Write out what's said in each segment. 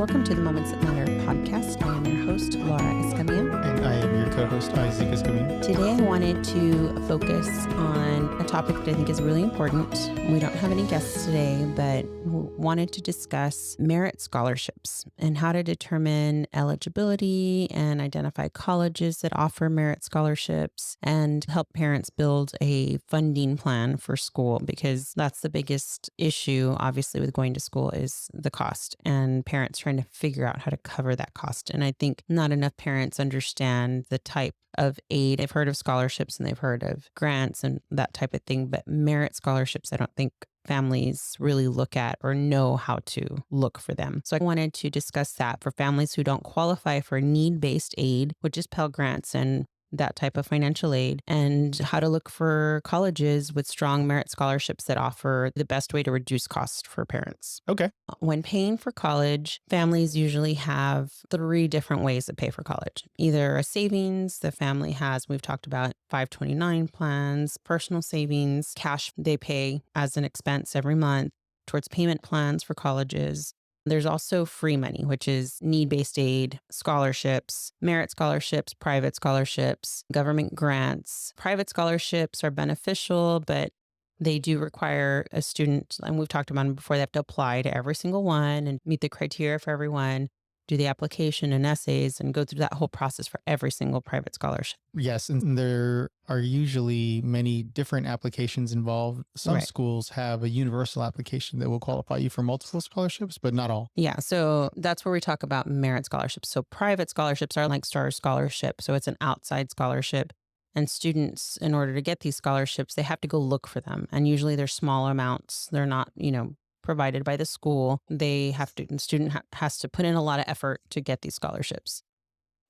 Welcome to the Moments That Matter podcast. I am your host, Laura Escamilla. And I am your co-host, Isaac Escamilla. Today I wanted to focus on a topic that I think is really important. We don't have any guests today, but wanted to discuss merit scholarships and how to determine eligibility and identify colleges that offer merit scholarships and help parents build a funding plan for school, because that's the biggest issue, obviously, with going to school is the cost and parents trying to figure out how to cover that cost. And I think not enough parents understand the type of aid. They've heard of scholarships and they've heard of grants and that type of thing, but merit scholarships, I don't think families really look at or know how to look for them. So I wanted to discuss that for families who don't qualify for need-based aid, which is Pell Grants and that type of financial aid, and how to look for colleges with strong merit scholarships that offer the best way to reduce cost for parents. Okay. When paying for college, families usually have 3 different ways to pay for college. Either a savings the family has, we've talked about 529 plans, personal savings, cash they pay as an expense every month towards payment plans for colleges. There's also free money, which is need-based aid, scholarships, merit scholarships, private scholarships, government grants. Private scholarships are beneficial, but they do require a student, and we've talked about them before, they have to apply to every single one and meet the criteria for everyone, do the application and essays, and go through that whole process for every single private scholarship. Yes, and there are usually many different applications involved. Some Right. schools have a universal application that will qualify you for multiple scholarships, but not all. Yeah, so that's where we talk about merit scholarships. So private scholarships are like Star Scholarship. So it's an outside scholarship. And students, in order to get these scholarships, they have to go look for them. And usually they're small amounts. They're not, provided by the school. The student has to put in a lot of effort to get these scholarships.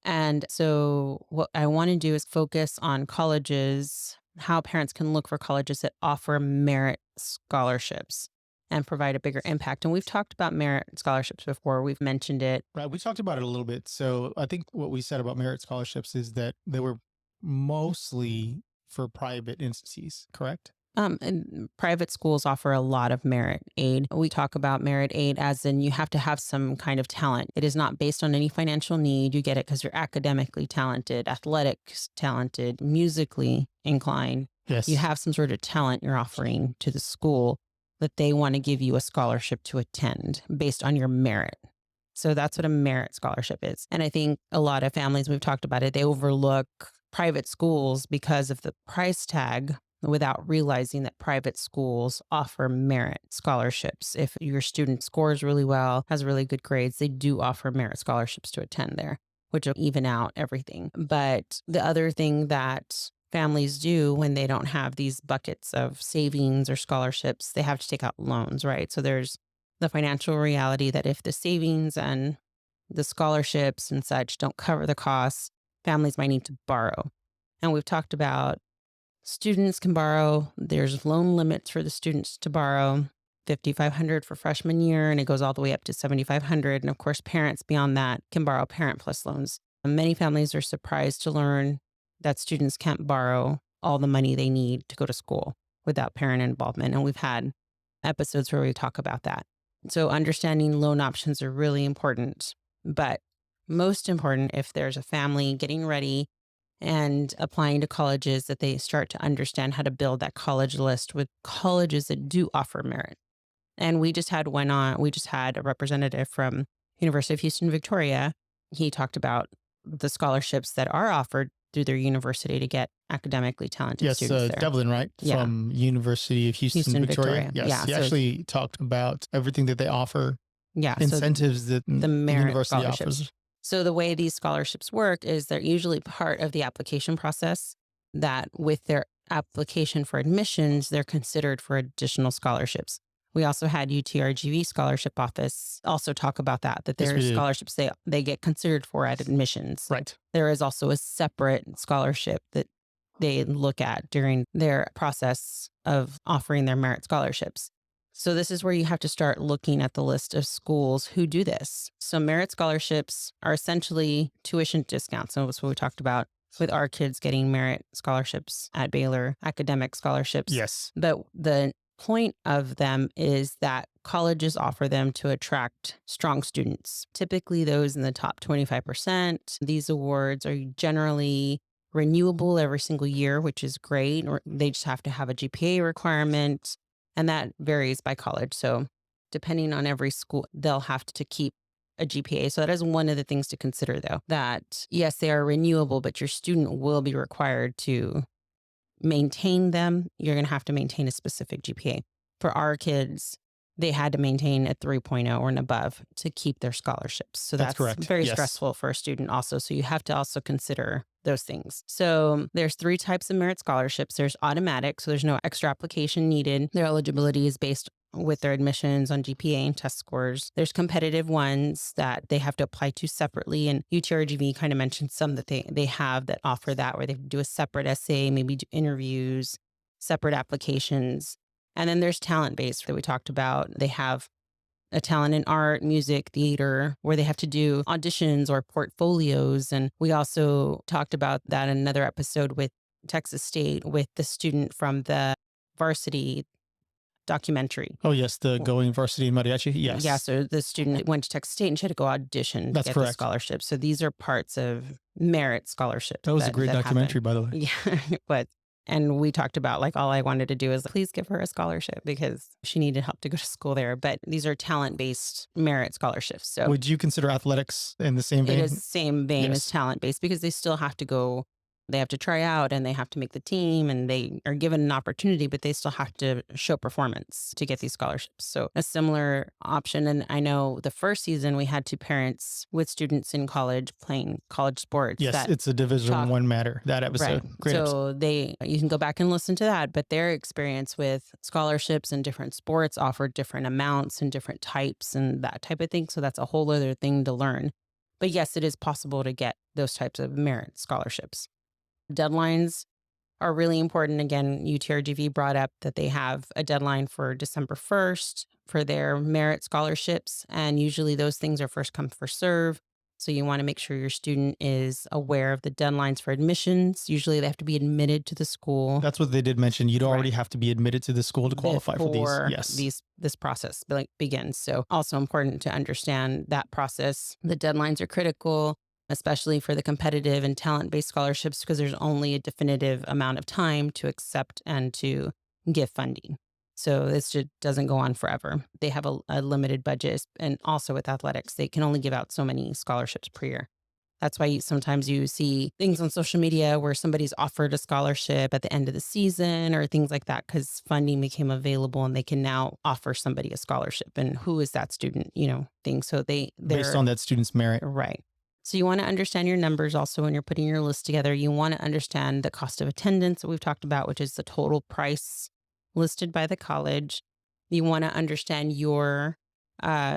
And so what I want to do is focus on colleges, how parents can look for colleges that offer merit scholarships and provide a bigger impact. And we've talked about merit scholarships before. We've mentioned it. Right. We talked about it a little bit. So I think what we said about merit scholarships is that they were mostly for private institutes, correct? And private schools offer a lot of merit aid. We talk about merit aid as in you have to have some kind of talent. It is not based on any financial need. You get it because you're academically talented, athletics talented, musically inclined. Yes. You have some sort of talent you're offering to the school that they want to give you a scholarship to attend based on your merit. So that's what a merit scholarship is. And I think a lot of families, we've talked about it, they overlook private schools because of the price tag without realizing that private schools offer merit scholarships. If your student scores really well, has really good grades, they do offer merit scholarships to attend there, which will even out everything. But the other thing that families do when they don't have these buckets of savings or scholarships, they have to take out loans, right? So there's the financial reality that if the savings and the scholarships and such don't cover the costs, families might need to borrow. And we've talked about students can borrow. There's loan limits for the students to borrow, $5,500 for freshman year, and it goes all the way up to $7,500. And of course, parents beyond that can borrow Parent Plus loans. And many families are surprised to learn that students can't borrow all the money they need to go to school without parent involvement. And we've had episodes where we talk about that. So understanding loan options are really important, but most important if there's a family getting ready and applying to colleges, that they start to understand how to build that college list with colleges that do offer merit. And we just had a representative from University of Houston, Victoria. He talked about the scholarships that are offered through their university to get academically talented students there. Devlin, right? Yeah. From University of Houston, Victoria. Yes, Yeah, he so actually talked about everything that they offer, Yeah. incentives that the the merit university scholarships. offers. So the way these scholarships work is they're usually part of the application process, that with their application for admissions, they're considered for additional scholarships. We also had UTRGV Scholarship Office also talk about that Yes, there we are did. scholarships they get considered for at admissions. Right. There is also a separate scholarship that they look at during their process of offering their merit scholarships. So this is where you have to start looking at the list of schools who do this. So merit scholarships are essentially tuition discounts. So that's what we talked about with our kids getting merit scholarships at Baylor, academic scholarships. Yes. But the point of them is that colleges offer them to attract strong students, typically those in the top 25%. These awards are generally renewable every single year, which is great, or they just have to have a GPA requirement, and that varies by college. So, depending on every school, they'll have to keep a GPA. So, that is one of the things to consider, though, that yes, they are renewable, but your student will be required to maintain them. You're going to have to maintain a specific GPA. For our kids, they had to maintain a 3.0 or and above to keep their scholarships. So That's that's correct. very Yes. stressful for a student also. So you have to also consider those things. So there's three types of merit scholarships. There's automatic, so there's no extra application needed. Their eligibility is based with their admissions on GPA and test scores. There's competitive ones that they have to apply to separately. And UTRGV kind of mentioned some that they have that offer that, where they do a separate essay, maybe do interviews, separate applications. And then there's talent based that we talked about. They have a talent in art, music, theater, where they have to do auditions or portfolios. And we also talked about that in another episode with Texas State with the student from the varsity documentary. Oh, yes. The Going Varsity in Mariachi. Yeah, Yes. so the student went to Texas State and she had to go audition to That's get the correct. scholarship. So these are parts of merit scholarship. That was a great that happen. documentary, by the way. Yeah, but and we talked about like all I wanted to do is please give her a scholarship because she needed help to go to school there. But these are talent-based merit scholarships. So Would you consider athletics in the same it vein? is same vein as Yes. talent-based because they still have to go, they have to try out and they have to make the team and they are given an opportunity, but they still have to show performance to get these scholarships. So a similar option. And I know the first season we had two parents with students in college playing college sports. Yes, that it's a Division talk- One matter, that episode. Right. Great episode. So you can go back and listen to that, but their experience with scholarships and different sports offered different amounts and different types and that type of thing. So that's a whole other thing to learn. But yes, it is possible to get those types of merit scholarships. Deadlines are really important. Again, UTRGV brought up that they have a deadline for December 1st for their merit scholarships. And usually those things are first come, first serve. So you want to make sure your student is aware of the deadlines for admissions. Usually they have to be admitted to the school. That's what they did mention. You'd already Right. have to be admitted to the school to qualify for before these. Yes. this process begins. So also important to understand that process. The deadlines are critical, especially for the competitive and talent-based scholarships, because there's only a definitive amount of time to accept and to give funding. So this just doesn't go on forever. They have a limited budget, and also with athletics, they can only give out so many scholarships per year. That's why sometimes you see things on social media where somebody's offered a scholarship at the end of the season or things like that because funding became available and they can now offer somebody a scholarship. And who is that student, thing. So they're Based on that student's merit. right. So you want to understand your numbers also when you're putting your list together. You want to understand the cost of attendance that we've talked about, which is the total price listed by the college. You want to understand your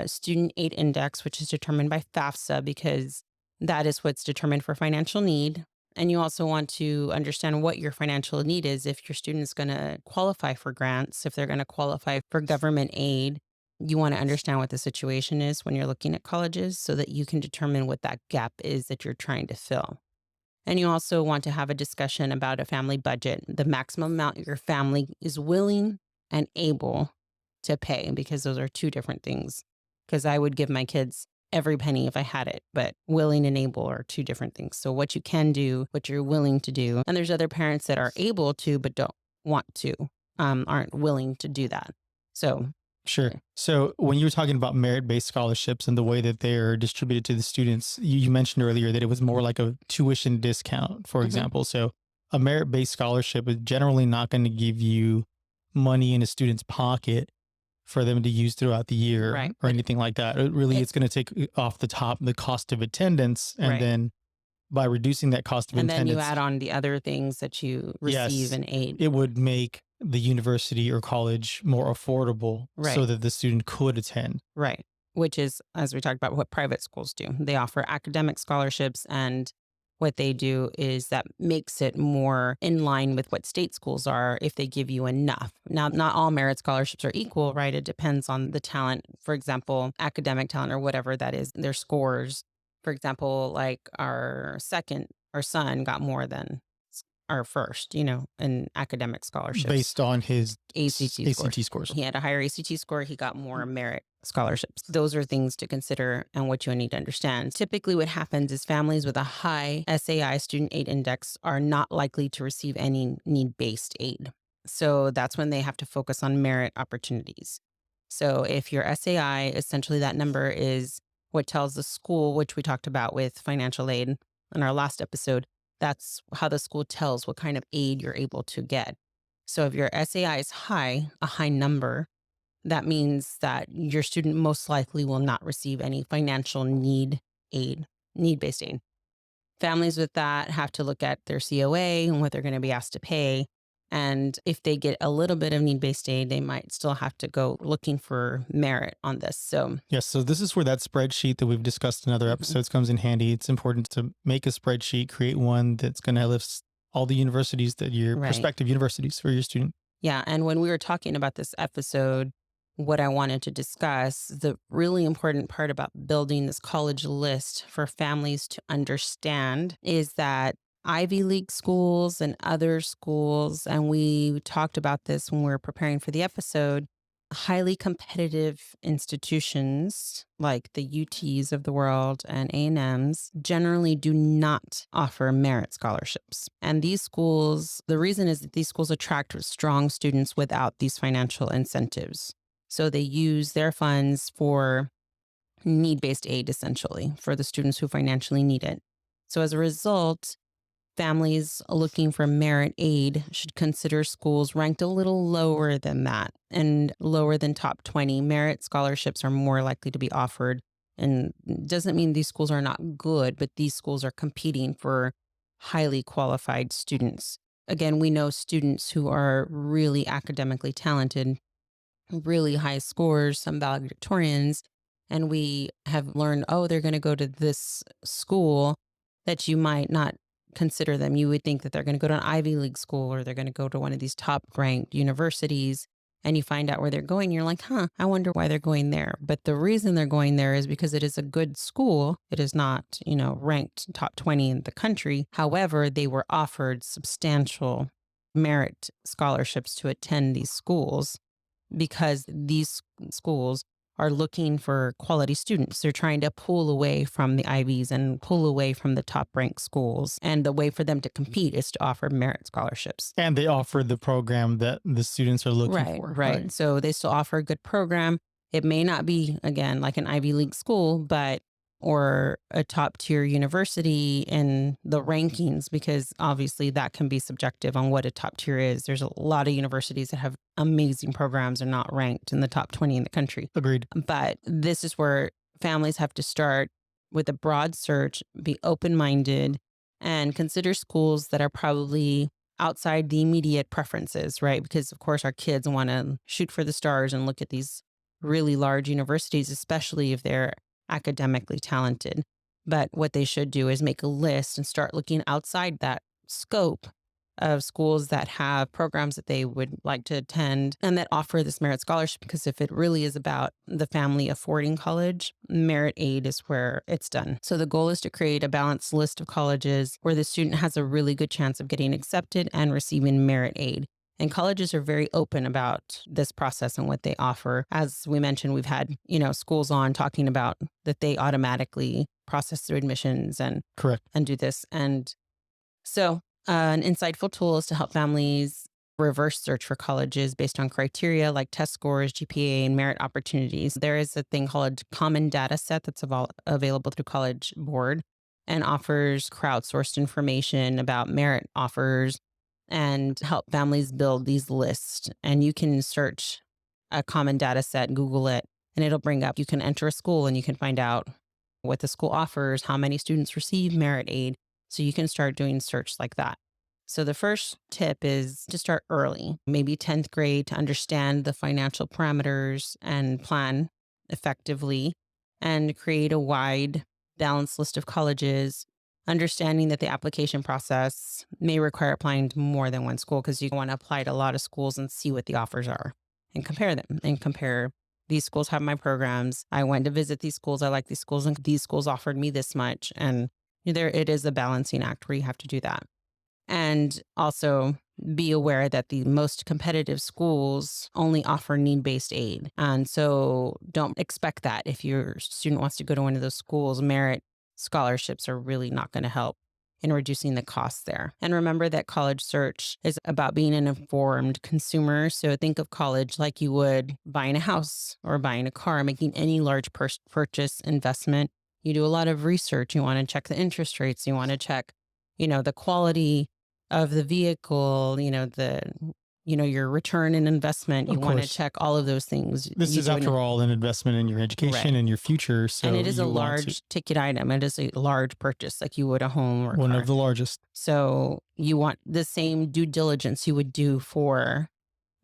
student aid index, which is determined by FAFSA, because that is what's determined for financial need. And you also want to understand what your financial need is if your student is going to qualify for grants, if they're going to qualify for government aid. You want to understand what the situation is when you're looking at colleges so that you can determine what that gap is that you're trying to fill. And you also want to have a discussion about a family budget, the maximum amount your family is willing and able to pay, because those are two different things. Because I would give my kids every penny if I had it, but willing and able are two different things. So what you can do, what you're willing to do. And there's other parents that are able to, but don't want to, aren't willing to do that. So Sure. So when you were talking about merit-based scholarships and the way that they're distributed to the students, you mentioned earlier that it was more like a tuition discount, for Mhm. example. So a merit-based scholarship is generally not going to give you money in a student's pocket for them to use throughout the year Right. or anything like that. It's going to take off the top the cost of attendance, and Right. then by reducing that cost of and then attendance, you add on the other things that you receive Yes. in aid. it would make the university or college more affordable so Right. that the student could attend. Right. Which is, as we talked about, what private schools do. They offer academic scholarships, and what they do is that makes it more in line with what state schools are if they give you enough. Now, not all merit scholarships are equal, right? It depends on the talent. For example, academic talent or whatever that is, their scores. For example, like our son got more than are first, in academic scholarships. based on his ACT scores. ACT scores. He had a higher ACT score, he got more merit scholarships. Those are things to consider and what you need to understand. Typically, what happens is families with a high SAI student aid index are not likely to receive any need based aid. So that's when they have to focus on merit opportunities. So if your SAI, essentially that number is what tells the school, which we talked about with financial aid in our last episode, that's how the school tells what kind of aid you're able to get. So if your SAI is high, a high number, that means that your student most likely will not receive any financial need based aid. Families with that have to look at their COA and what they're going to be asked to pay. And if they get a little bit of need based aid, they might still have to go looking for merit on this. So, Yes, so this is where that spreadsheet that we've discussed in other episodes comes in handy. It's important to make a spreadsheet, create one that's going to list all the universities that your right. prospective universities for your student. Yeah. And when we were talking about this episode, what I wanted to discuss, the really important part about building this college list for families to understand is that Ivy League schools and other schools, and we talked about this when we were preparing for the episode, highly competitive institutions like the UTs of the world and A&Ms generally do not offer merit scholarships. And these schools, the reason is that these schools attract strong students without these financial incentives. So they use their funds for need-based aid, essentially, for the students who financially need it. So as a result, families looking for merit aid should consider schools ranked a little lower than that and lower than top 20. Merit scholarships are more likely to be offered. And doesn't mean these schools are not good, but these schools are competing for highly qualified students. Again, we know students who are really academically talented, really high scores, some valedictorians, and we have learned, oh, they're going to go to this school that you might not consider them. You would think that they're going to go to an Ivy League school or they're going to go to one of these top ranked universities. And you find out where they're going. You're like, I wonder why they're going there. But the reason they're going there is because it is a good school. It is not, ranked top 20 in the country. However, they were offered substantial merit scholarships to attend these schools because these schools are looking for quality students. They're trying to pull away from the Ivies and pull away from the top ranked schools. And the way for them to compete is to offer merit scholarships. And they offer the program that the students are looking for. Right. So they still offer a good program. It may not be, again, like an Ivy League school, or a top tier university in the rankings, because obviously that can be subjective on what a top tier is. There's a lot of universities that have amazing programs and not ranked in the top 20 in the country. Agreed. But this is where families have to start with a broad search, be open-minded, and consider schools that are probably outside the immediate preferences, right? Because of course our kids want to shoot for the stars and look at these really large universities, especially if they're academically talented. But what they should do is make a list and start looking outside that scope of schools that have programs that they would like to attend and that offer this merit scholarship. Because if it really is about the family affording college, merit aid is where it's done. So the goal is to create a balanced list of colleges where the student has a really good chance of getting accepted and receiving merit aid. And colleges are very open about this process and what they offer. As we mentioned, we've had, schools on talking about that they automatically process through admissions and Correct. and do this. And so an insightful tool is to help families reverse search for colleges based on criteria like test scores, GPA, and merit opportunities. There is a thing called Common Data Set that's available through College Board and offers crowdsourced information about merit offers and help families build these lists. And you can search a common data set, Google it, and it'll bring up, you can enter a school and you can find out what the school offers, how many students receive merit aid. So you can start doing search like that. So the first tip is to start early, maybe 10th grade, to understand the financial parameters and plan effectively and create a wide, balanced list of colleges, understanding that the application process may require applying to more than one school because you want to apply to a lot of schools and see what the offers are and compare them and compare. These schools have my programs. I went to visit these schools. I like these schools and these schools offered me this much. And it is a balancing act where you have to do that. And also be aware that the most competitive schools only offer need-based aid. And so don't expect that if your student wants to go to one of those schools, merit scholarships are really not going to help in reducing the costs there. And remember that college search is about being an informed consumer. So think of college like you would buying a house or buying a car, making any large purchase investment. You do a lot of research. You want to check the interest rates. You want to check, the quality of the vehicle, your return and investment. You Of want to course. check all of those things. This You is, do after all, an investment in your education Right. and your future. And So it is a you want to, large ticket item. It is a large purchase, like you would a home or a one car. of the largest. So you want the same due diligence you would do for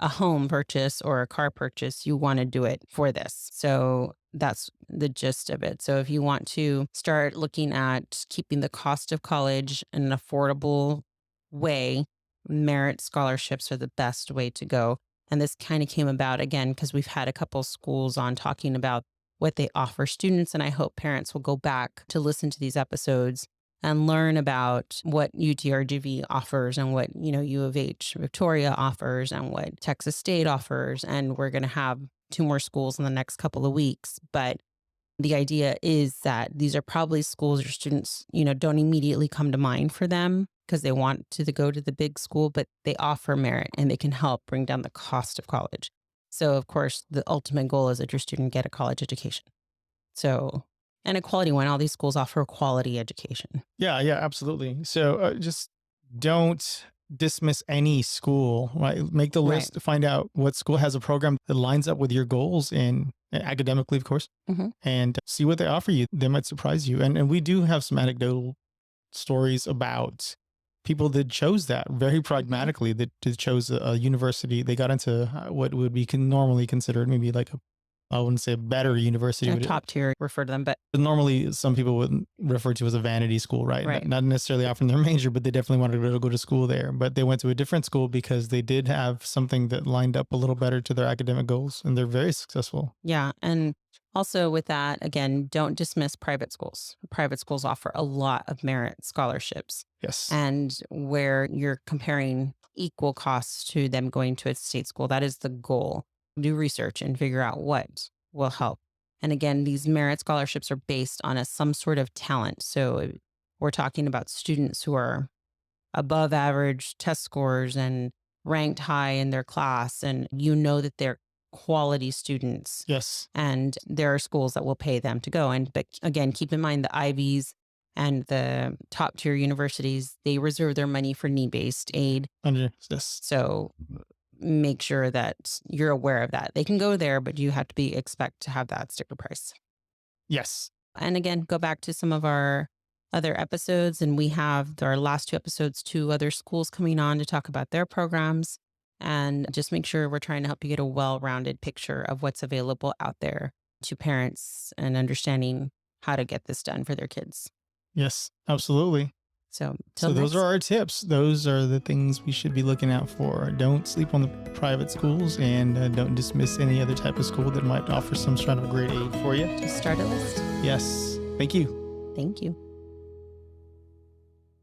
a home purchase or a car purchase. You want to do it for this. So that's the gist of it. So if you want to start looking at keeping the cost of college in an affordable way, merit scholarships are the best way to go. And this kind of came about again because we've had a couple schools on talking about what they offer students. And I hope parents will go back to listen to these episodes and learn about what UTRGV offers and what, U of H Victoria offers and what Texas State offers. And we're going to have 2 more schools in the next couple of weeks. But the idea is that these are probably schools your students, don't immediately come to mind for them because they want to go to the big school, but they offer merit and they can help bring down the cost of college. So, of course, the ultimate goal is that your student get a college education. So, and a quality one. All these schools offer a quality education. Yeah, absolutely. So just don't dismiss any school, right? Make the Right. list, find out what school has a program that lines up with your goals and academically, of course, Mhm. and see what they offer you. They might surprise you. And we do have some anecdotal stories about people that chose that very pragmatically, that chose a university. They got into what would be normally considered maybe like I wouldn't say a better university, A but top tier, refer to them, but normally some people would refer to as a vanity school, right? Right. Not necessarily offering their major, but they definitely wanted to go to school there. But they went to a different school because they did have something that lined up a little better to their academic goals, and they're very successful. yeah. And also with that, again, don't dismiss private schools. Private schools offer a lot of merit scholarships. Yes. And where you're comparing equal costs to them going to a state school, that is the goal. Do research and figure out what will help. And again, these merit scholarships are based on some sort of talent. So we're talking about students who are above average test scores and ranked high in their class, and that they're quality students. Yes. And there are schools that will pay them to go. But again, keep in mind the Ivies and the top tier universities, they reserve their money for need-based aid. Yes. So make sure that you're aware of that. They can go there, but you have to expect to have that sticker price. Yes. And again, go back to some of our other episodes, and we have our last 2 episodes, 2 other schools coming on to talk about their programs. And just make sure we're trying to help you get a well-rounded picture of what's available out there to parents and understanding how to get this done for their kids. Yes, absolutely. So, So those are our tips. Those are the things we should be looking out for. Don't sleep on the private schools, and don't dismiss any other type of school that might offer some sort of great aid for you. just start a list. Yes. Thank you. Thank you.